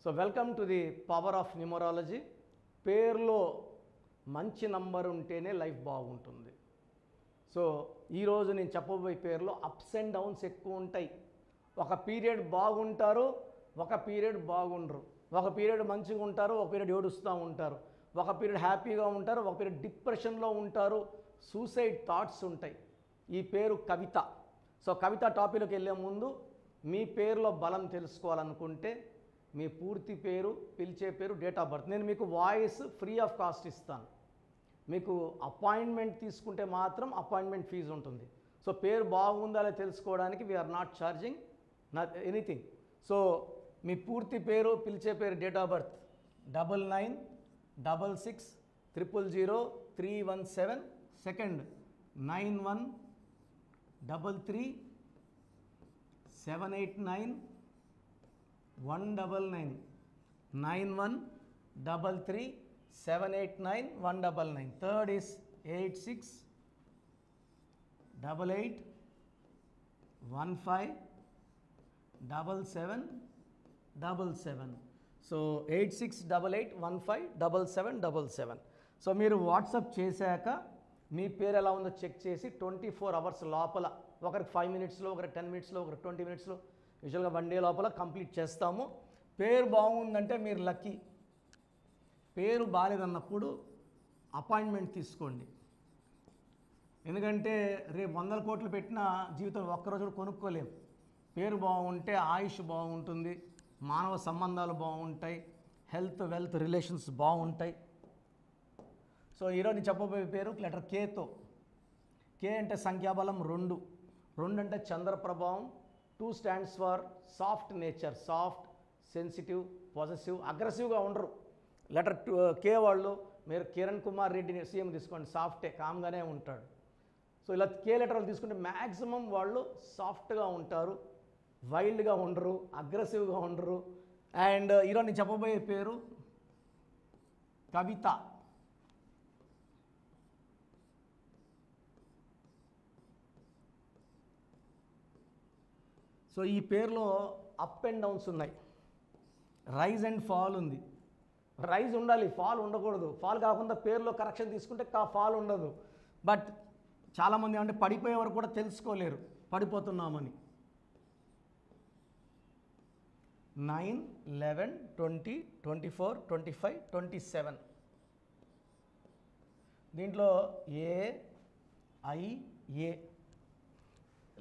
So welcome to the power of numerology. పేరులో మంచి number ఉంటేనే లైఫ్ బాగుంటుంది. సో ఈరోజు నేను చెప్పబోయే పేరులో అప్స్ అండ్ డౌన్స్ ఎక్కువ ఉంటాయి. ఒక పీరియడ్ బాగుంటారు, ఒక పీరియడ్ బాగుండరు. ఒక పీరియడ్ మంచిగా ఉంటారు, ఒక పీరియడ్ ఏడుస్తూ ఉంటారు. ఒక పీరియడ్ హ్యాపీగా ఉంటారు, ఒక పీరియడ్ డిప్రెషన్లో ఉంటారు. సూసైడ్ థాట్స్ ఉంటాయి. ఈ పేరు కవిత. సో కవిత టాపిక్లోకి వెళ్ళే ముందు మీ పేరులో బలం తెలుసుకోవాలనుకుంటే మీ పూర్తి పేరు, పిలిచే పేరు, డేట్ ఆఫ్ బర్త్. నేను మీకు వాయిస్ ఫ్రీ ఆఫ్ కాస్ట్ ఇస్తాను. మీకు అపాయింట్మెంట్ తీసుకుంటే మాత్రం అపాయింట్మెంట్ ఫీజు ఉంటుంది. సో పేరు బాగుందా లేదా తెలుసుకోవడానికి we're not charging anything. So మీ పూర్తి పేరు, పిలిచే పేరు, date of birth 9966000317. Second 9133789199 9133789199. Third is 8688157777. So 8688157777. So మీరు వాట్సాప్ చేశాక మీ పేరు ఎలా ఉందో చెక్ చేసి 24 అవర్స్ లోపల, ఒకరికి 5 మినిట్స్లో, ఒకరికి 10 మినిట్స్లో, ఒకరికి 20 మినిట్స్లో, యూజువల్గా 1 డే లోపల కంప్లీట్ చేస్తాము. పేరు బాగుందంటే మీరు లక్కీ. పేరు బాగాలేదన్నప్పుడు అపాయింట్మెంట్ తీసుకోండి. ఎందుకంటే రేపు 100 కోట్లు పెట్టినా జీవితం ఒక్కరోజు కూడా కొనుక్కోలేము. పేరు బాగుంటే ఆయుష్ బాగుంటుంది, మానవ సంబంధాలు బాగుంటాయి, హెల్త్, వెల్త్, రిలేషన్స్ బాగుంటాయి. సో ఈరోజు నేను చెప్పబోయే పేరు లెటర్ కేతో. కే అంటే సంఖ్యాబలం 2. 2 అంటే చంద్ర ప్రభావం. 2 stands for soft nature. Soft, sensitive, positive, అగ్రెసివ్గా ఉండరు. లెటర్ కే వాళ్ళు, మీరు కిరణ్ కుమార్ రెడ్డిని సీఎం తీసుకోండి, సాఫ్టే, కామ్గానే ఉంటాడు. సో ఇలా కే లెటర్ వాళ్ళు తీసుకుంటే మ్యాక్సిమం వాళ్ళు సాఫ్ట్గా ఉంటారు, వైల్డ్గా ఉండరు, అగ్రెసివ్గా ఉండరు. అండ్ ఈరోజు నేను చెప్పబోయే పేరు కవిత. సో ఈ పేరులో అప్ అండ్ డౌన్స్ ఉన్నాయి, రైజ్ అండ్ ఫాల్ ఉంది. రైజ్ ఉండాలి, ఫాల్ ఉండకూడదు. ఫాల్ కాకుండా పేరులో కరెక్షన్ తీసుకుంటే ఫాల్ ఉండదు. బట్ చాలామంది ఏమంటే పడిపోయే వరకు కూడా తెలుసుకోలేరు పడిపోతున్నామని. 9, 11, 20, 24, 25, 27. దీంట్లో ఏ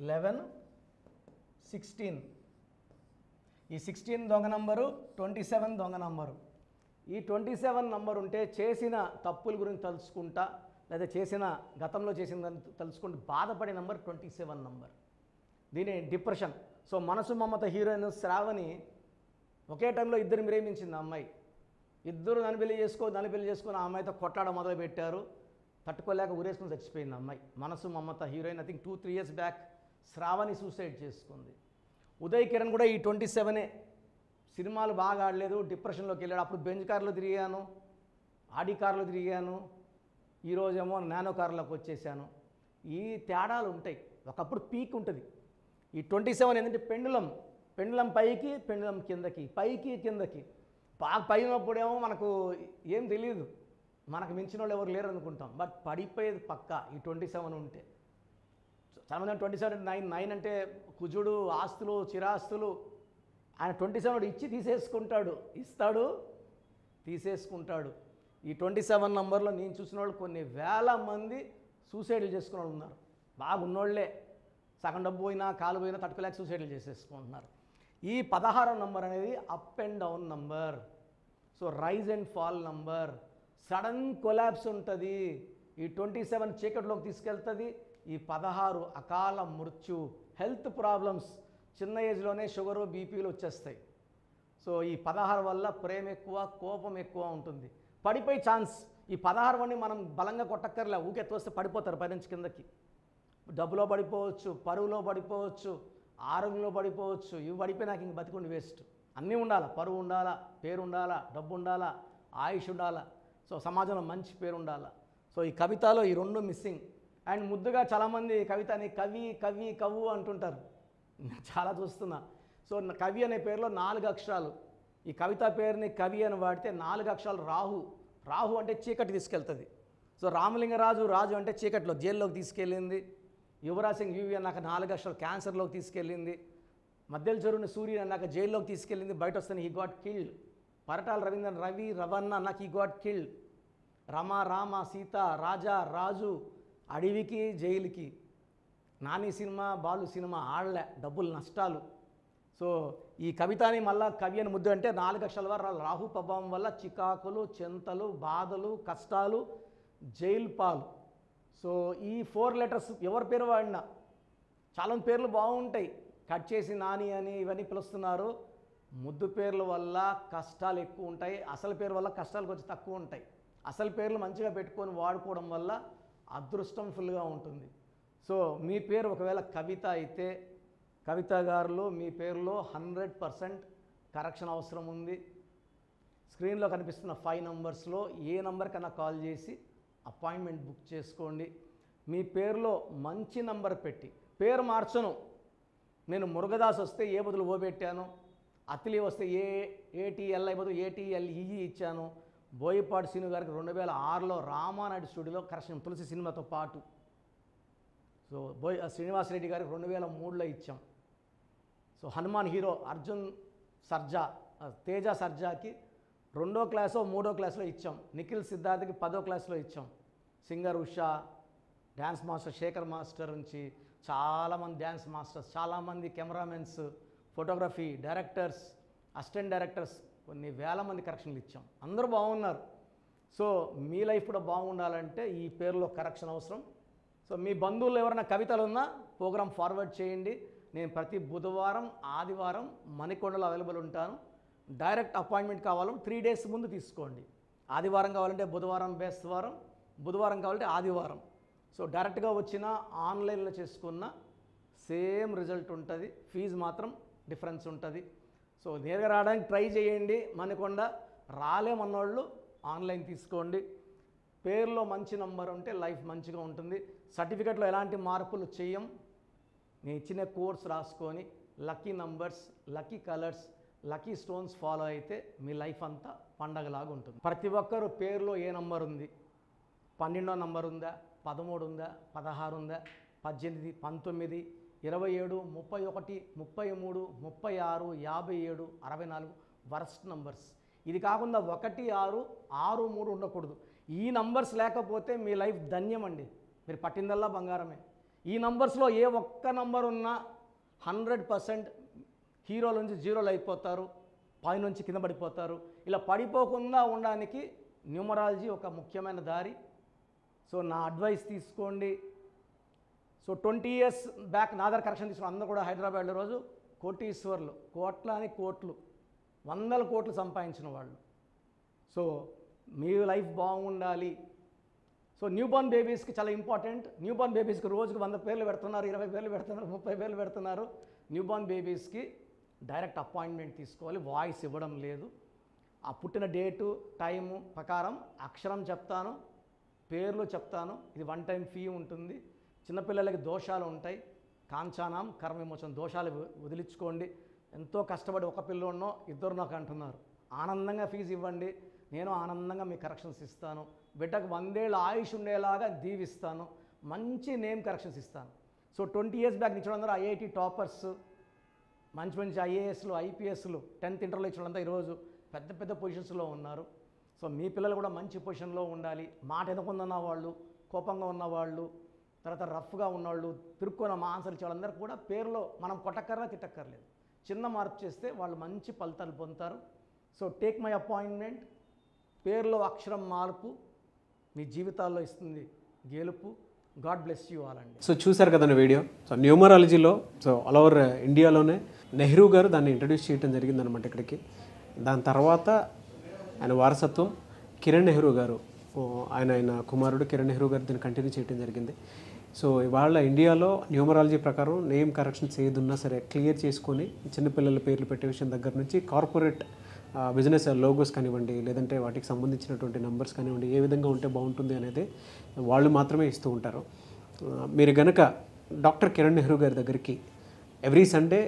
11, 16. ఈ 16 దొంగ నంబరు, 27 దొంగ నంబరు. ఈ 27 నంబర్ ఉంటే చేసిన తప్పుల గురించి తలుచుకుంటా, లేదా గతంలో చేసిన తలుచుకుంటూ బాధపడే నంబర్ 27 నంబర్. దీని డిప్రెషన్. సో మనసు మమత హీరోయిన్ శ్రావణి ఒకే టైంలో ఇద్దరు ప్రేమించింది ఆ అమ్మాయి. ఇద్దరు నన్ను పెళ్లి చేసుకొని ఆ అమ్మాయితో కొట్లాడ మొదలుపెట్టారు. తట్టుకోలేక ఊరేసుకుని చచ్చిపోయింది అమ్మాయి. Manasu Mamata heroine. I think 2-3 years back Sravani suicide చేసుకుంది. ఉదయ్ కిరణ్ కూడా ఈ 27 సినిమాలు బాగా ఆడలేదు, డిప్రెషన్లోకి వెళ్ళాడు. అప్పుడు బెంజ్ కార్లో తిరిగాను, ఆడి కార్లో తిరిగాను, ఈరోజేమో నానో కార్లోకి వచ్చేసాను. ఈ తేడాలు ఉంటాయి. ఒకప్పుడు పీక్ ఉంటుంది. ఈ 27 ఏంటంటే పెండులం పైకి, పెండులం కిందకి, పైకి కిందకి. బాగా పైనప్పుడేమో మనకు ఏం తెలియదు, మనకు మించిన వాళ్ళు ఎవరు లేరు అనుకుంటాం. బట్ పడిపోయేది పక్కా ఈ 27 ఉంటే. చాలామంది 27 9 అంటే కుజుడు, ఆస్తులు, చిరాస్తులు. ఆయన 27 ఇచ్చి తీసేసుకుంటాడు. ఈ 27 నంబర్లో నేను చూసిన వాళ్ళు కొన్ని వేల మంది సూసైడ్లు చేసుకున్న వాళ్ళు ఉన్నారు. బాగా ఉన్నోళ్లే, సగం డబ్బు పోయినా, కాలు పోయినా తట్టుకోలేక సూసైడ్లు చేసేసుకుంటున్నారు. ఈ 16వ నంబర్ అనేది up and down number. So rise and fall number. Sudden collapse ఉంటుంది. ఈ 27 చీకటిలోకి తీసుకెళ్తుంది. ఈ 16 అకాల మృత్యు, హెల్త్ ప్రాబ్లమ్స్, చిన్న ఏజ్లోనే షుగరు, బీపీలు వచ్చేస్తాయి. సో ఈ 16 వల్ల ప్రేమ ఎక్కువ, కోపం ఎక్కువ ఉంటుంది. పడిపోయి ఛాన్స్. ఈ 16 మనం బలంగా కొట్టక్కర్లే, ఊకెత్తి వస్తే పడిపోతారు పైనుంచి కిందకి. డబ్బులో పడిపోవచ్చు, పరువులో పడిపోవచ్చు, ఆరోగ్యంలో పడిపోవచ్చు. ఇవి పడిపోయి నాకు ఇంక బతికుండి వేస్ట్. అన్నీ ఉండాలా, పరువు ఉండాలా, పేరు ఉండాలా, డబ్బు ఉండాలా, ఆయుష్ ఉండాలా, సో సమాజంలో మంచి పేరు ఉండాలా. సో ఈ కవితలో ఈ 2 మిస్సింగ్. అండ్ ముద్దుగా చాలామంది కవితని కవ్వు అంటుంటారు, చాలా చూస్తున్నా. సో కవి అనే పేరులో 4 అక్షరాలు. ఈ కవిత పేరుని కవి అని వాడితే 4 అక్షరాలు రాహు. రాహు అంటే చీకటి తీసుకెళ్తుంది. సో రామలింగరాజు రాజు అంటే చీకటిలో జైల్లోకి తీసుకెళ్ళింది. యువరాజ్ సింగ్ యువి అన్నాక 4 అక్షరాలు క్యాన్సర్లోకి తీసుకెళ్ళింది. మద్దెల చెరువుని సూర్యుని అన్నాక జైల్లోకి తీసుకెళ్ళింది. బయట వస్తాను he got killed. Paritala Ravindran Ravi Ravana అన్నాక he got killed. Rama Rama Sita Raja Raju అడవికి జైలుకి. నాని సినిమా బాలు సినిమా ఆడలే, డబ్బులు నష్టాలు. సో ఈ కవితని మళ్ళా కవి అని ముద్దు అంటే 4 అక్షరాల వరకు రాహు ప్రభావం వల్ల చికాకులు చింతలు బాధలు కష్టాలు జైలు పాలు. సో ఈ 4 లెటర్స్ ఎవరి పేరు వాడినా చాలా పేర్లు బాగుంటాయి. కట్ చేసి నాని అని ఇవన్నీ పిలుస్తున్నారు. ముద్దు పేర్ల వల్ల కష్టాలు ఎక్కువ ఉంటాయి, అసలు పేరు వల్ల కష్టాలు కొంచెం తక్కువ ఉంటాయి. అసలు పేర్లు మంచిగా పెట్టుకొని వాడుకోవడం వల్ల అదృష్టం ఫుల్గా ఉంటుంది. సో మీ పేరు ఒకవేళ కవిత అయితే కవిత గారులో మీ పేరులో 100% కరెక్షన్ అవసరం ఉంది. స్క్రీన్లో కనిపిస్తున్న 5 నంబర్స్లో ఏ నంబర్ కన్నా కాల్ చేసి అపాయింట్మెంట్ బుక్ చేసుకోండి. మీ పేరులో మంచి నంబర్ పెట్టి, పేరు మార్చను. నేను మురుగదాస్ వస్తే ఏ బదులు ఓ పెట్టాను, అతిలి వస్తే ఏటీఎల్ఐ బదులు ఏటీఎల్ఈ ఇచ్చాను. బోయపాటి శ్రీను గారికి 2006లో రామానాయుడు స్టూడియోలో కరెక్షన్ తులసి సినిమాతో పాటు. సో శ్రీనివాసరెడ్డి గారికి 2003లో ఇచ్చాం. సో హనుమాన్ హీరో అర్జున్ సర్జా తేజ సర్జాకి 2వ క్లాసో 3వ క్లాస్లో ఇచ్చాం. నిఖిల్ సిద్ధార్థకి 10వ క్లాస్లో ఇచ్చాం. Singer Usha, dance master Shekhar master నుంచి చాలామంది డ్యాన్స్ మాస్టర్స్, చాలామంది cameramens, photography directors, assistant directors కొన్ని వేల మంది కరెక్షన్లు ఇచ్చాం. అందరూ బాగున్నారు. సో మీ లైఫ్ కూడా బాగుండాలంటే ఈ పేరులో కరెక్షన్ అవసరం. సో మీ బంధువులు ఎవరైనా కవితలు ఉన్నా ప్రోగ్రామ్ ఫార్వర్డ్ చేయండి. నేను ప్రతి బుధవారం ఆదివారం మణికొండలో అవైలబుల్ ఉంటాను. డైరెక్ట్ అపాయింట్మెంట్ కావాలంటే 3 డేస్ ముందు తీసుకోండి. ఆదివారం కావాలంటే బుధవారం బేస్తవారం, బుధవారం కావాలంటే ఆదివారం. సో డైరెక్ట్గా వచ్చినా ఆన్లైన్లో చేసుకున్న సేమ్ రిజల్ట్ ఉంటుంది. ఫీజు మాత్రం డిఫరెన్స్ ఉంటుంది. సో నేరుగా రావడానికి ట్రై చేయండి. మణికొండ రాలేమన్నోళ్ళు ఆన్లైన్ తీసుకోండి. పేరులో మంచి నంబర్ ఉంటే లైఫ్ మంచిగా ఉంటుంది. సర్టిఫికెట్లో ఎలాంటి మార్పులు చేయం. నేను ఇచ్చిన కోర్స్ రాసుకొని lucky numbers, lucky colours, lucky stones follow అయితే మీ లైఫ్ అంతా పండగలాగా ఉంటుంది. ప్రతి ఒక్కరు పేరులో ఏ నంబర్ ఉంది, 12వ నంబర్ ఉందా, 13 ఉందా, 16 ఉందా, 18, 19, 27, 31, 33, 36, 57, 64 వర్స్ట్ నంబర్స్. ఇది కాకుండా 1, 6, 6, 3 ఉండకూడదు. ఈ నంబర్స్ లేకపోతే మీ లైఫ్ ధన్యం అండి. మీరు పట్టిందల్లా బంగారమే. ఈ నంబర్స్లో ఏ ఒక్క నంబర్ ఉన్నా 100% హీరోల నుంచి జీరోలు అయిపోతారు, పైనుంచి కింద పడిపోతారు. ఇలా పడిపోకుండా ఉండడానికి న్యూమరాలజీ ఒక ముఖ్యమైన దారి. సో నా అడ్వైస్ తీసుకోండి. సో 20 years బ్యాక్ నా దగ్గర కరెక్షన్ తీసుకున్న అందరూ కూడా హైదరాబాద్లో రోజు కోటీశ్వర్లు, కోట్ల అని కోట్లు, 100 కోట్లు సంపాదించిన వాళ్ళు. సో మీ లైఫ్ బాగుండాలి. సో న్యూబార్న్ బేబీస్కి చాలా ఇంపార్టెంట్. న్యూబార్న్ బేబీస్కి రోజుకి 100 పేర్లు పెడుతున్నారు, 20 పేర్లు పెడుతున్నారు, 30 పేర్లు పెడుతున్నారు. న్యూబార్న్ బేబీస్కి డైరెక్ట్ అపాయింట్మెంట్ తీసుకోవాలి. వాయిస్ ఇవ్వడం లేదు. ఆ పుట్టిన డేటు టైము ప్రకారం అక్షరం చెప్తాను, పేర్లు చెప్తాను. ఇది 1 time ఫీ ఉంటుంది. చిన్నపిల్లలకి దోషాలు ఉంటాయి. కాంచానాం కర్మ విమోచన దోషాలు వదిలించుకోండి. ఎంతో కష్టపడి ఒక పిల్లోన్నో ఇద్దరు నాకు అంటున్నారు. ఆనందంగా ఫీజు ఇవ్వండి. నేను ఆనందంగా మీ కరెక్షన్స్ ఇస్తాను. బిడ్డకు 100 ఏళ్ళ ఆయుష్ ఉండేలాగా దీవిస్తాను. మంచి నేమ్ కరెక్షన్స్ ఇస్తాను. సో 20 years బ్యాక్ ఇచ్చిన అందరూ ఐఐటి టాపర్స్, మంచి మంచి ఐఏఎస్లు, ఐపీఎస్లు, 10th ఇంటర్లో ఇచ్చిన వాళ్ళంతా ఈరోజు పెద్ద పెద్ద పొజిషన్స్లో ఉన్నారు. సో మీ పిల్లలు కూడా మంచి పొజిషన్లో ఉండాలి. మాట ఎదకుందన్న వాళ్ళు, కోపంగా ఉన్నవాళ్ళు, తర్వాత రఫ్గా ఉన్నవాళ్ళు, తిరుక్కున్న ఆన్సర్ ఇచ్చే వాళ్ళందరూ కూడా పేరులో మనం కొట్టక్కర్లా తిట్టక్కర్లేదు. చిన్న మార్పు చేస్తే వాళ్ళు మంచి ఫలితాలు పొందుతారు. So take my appointment. పేరులో అక్షరం మార్పు మీ జీవితాల్లో ఇస్తుంది గెలుపు. గాడ్ బ్లెస్ యూ ఆల్ అండి. సో చూసారు కదండి వీడియో. సో న్యూమరాలజీలో సో ఆల్ ఓవర్ ఇండియాలోనే నెహ్రూ గారు దాన్ని ఇంట్రడ్యూస్ చేయడం జరిగిందనమాట ఇక్కడికి. దాని తర్వాత ఆయన వారసత్వం కిరణ్ నెహ్రూ గారు, ఆయన కుమారుడు కిరణ్ నెహ్రూ గారు దీన్ని కంటిన్యూ చేయడం జరిగింది. సో ఇవాళ ఇండియాలో న్యూమరాలజీ ప్రకారం నేమ్ కరెక్షన్స్ ఏదున్నా సరే క్లియర్ చేసుకొని చిన్నపిల్లల పేర్లు పెట్టే విషయం దగ్గర నుంచి కార్పొరేట్ బిజినెస్ లోగోస్ కానివ్వండి, లేదంటే వాటికి సంబంధించినటువంటి నంబర్స్ కానివ్వండి, ఏ విధంగా ఉంటే బాగుంటుంది అనేది వాళ్ళు మాత్రమే ఇస్తూ ఉంటారు. మీరు గనక డాక్టర్ కిరణ్ నెహ్రూ గారి దగ్గరికి ఎవ్రీ సండే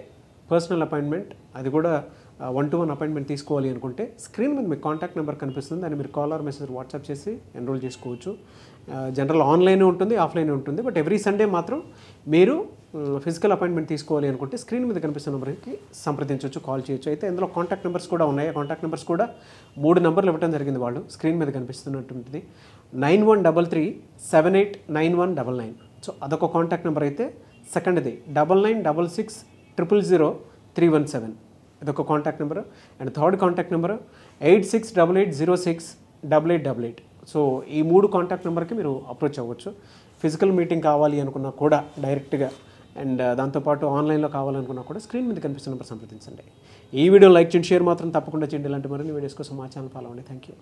పర్సనల్ అపాయింట్మెంట్, అది కూడా 1-to-1 అపాయింట్మెంట్ తీసుకోవాలి అనుకుంటే స్క్రీన్ మీద మీకు కాంటాక్ట్ నెంబర్ కనిపిస్తుంది, దాన్ని మీరు కాల్ ఆర్ మెసేజ్ వాట్సాప్ చేసి ఎన్రోల్ చేసుకోవచ్చు. జనరల్ ఆన్లైన్ ఉంటుంది, ఆఫ్లైన్ ఉంటుంది. బట్ ఎవ్రీ సండే మాత్రం మీరు ఫిజికల్ అపాయింట్మెంట్ తీసుకోవాలి అనుకుంటే స్క్రీన్ మీద కనిపిస్తున్న నెంబర్కి సంప్రదించవచ్చు, కాల్ చేయొచ్చు. అయితే ఇందులో కాంటాక్ట్ నెంబర్స్ కూడా ఉన్నాయి. కాంటాక్ట్ నెంబర్స్ కూడా 3 నెంబర్లు ఇవ్వడం జరిగింది వాళ్ళు, స్క్రీన్ మీద కనిపిస్తున్నటువంటిది 9133789199. సో అదొక కాంటాక్ట్ నెంబర్. అయితే సెకండ్ది 9966600317, ఇదొక contact number. And third contact number 8688068888. So ఈ 3 కాంటాక్ట్ నెంబర్కి మీరు అప్రోచ్ అవ్వచ్చు. ఫిజికల్ మీటింగ్ కావాలి అనుకున్నా కూడా డైరెక్ట్గా, అండ్ దాంతోపాటు ఆన్లైన్లో కావాలనుకున్నా కూడా స్క్రీన్ మీద కనిపిస్తున్న నెంబర్ సంప్రదించండి. ఈ వీడియో లైక్ చేయండి, షేర్ మాత్రం తప్పకుండా చేయండి. ఇలాంటి మరిన్ని వీడియోస్ కోసం మా ఛానల్ ఫాలో అవ్వండి. Thank you.